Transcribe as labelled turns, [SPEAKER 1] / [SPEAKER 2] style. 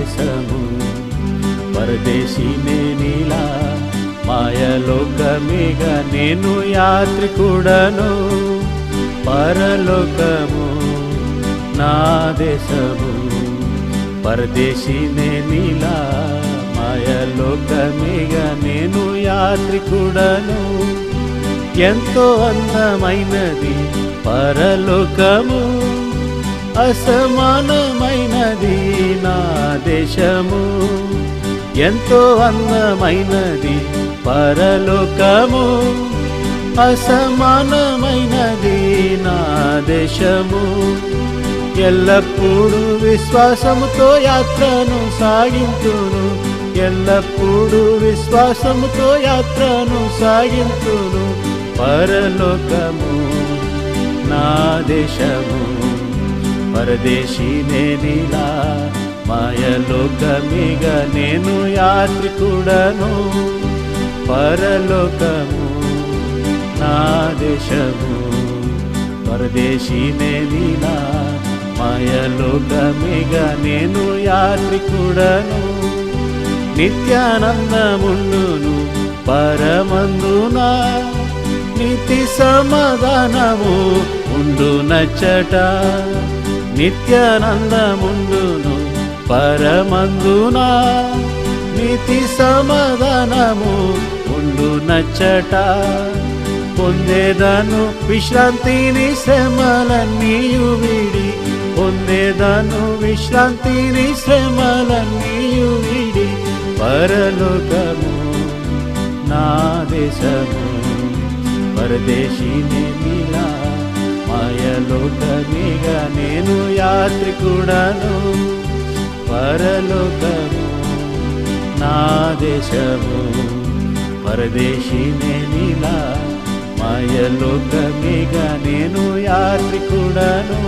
[SPEAKER 1] దేశము పరదేశీ నేనిలా మాయలోకమేగా నేను యాత్రికుడను పరలోకము నా దేశము పరదేశీ నేనిలా మాయలోకమేగా నేను యాత్రికుడను ఎంతో అందమైనది పరలోకము అసమానమైనది నా దేశము ఎంతో అందమైనది పరలోకము అసమానమైనది నా దేశము ఎల్లప్పుడూ విశ్వాసముతో యాత్రను సాగింతును ఎల్లప్పుడూ విశ్వాసముతో యాత్రను సాగింతును పరలోకము నా దేశము పరదేశీ నేనిలా మాయలోకమేగా నేను యాత్రికుడను పరలోకము నా దేశము పరదేశీ నేనిలా మాయలోకమేగా నేను యాత్రికుడను నిత్యానందముండును పరమందునా నీతి సమాధానము ఉండునచ్చట నిత్యానందముండును పరమందునా నీతి సమాధానము ఉండునచ్చట పొందేదను విశ్రాంతిని శ్రమలన్నీయు విడి పొందేదను విశ్రాంతిని శ్రమలన్నీయు విడి పరలోకము నా దేశము పరదేశీ నేనిలా మాయలోకమేగా నేను యాత్రికుడను పరలోకము నా దేశము పరదేశీ నేనిలా మాయలోకమేగా నేను యాత్రికుడను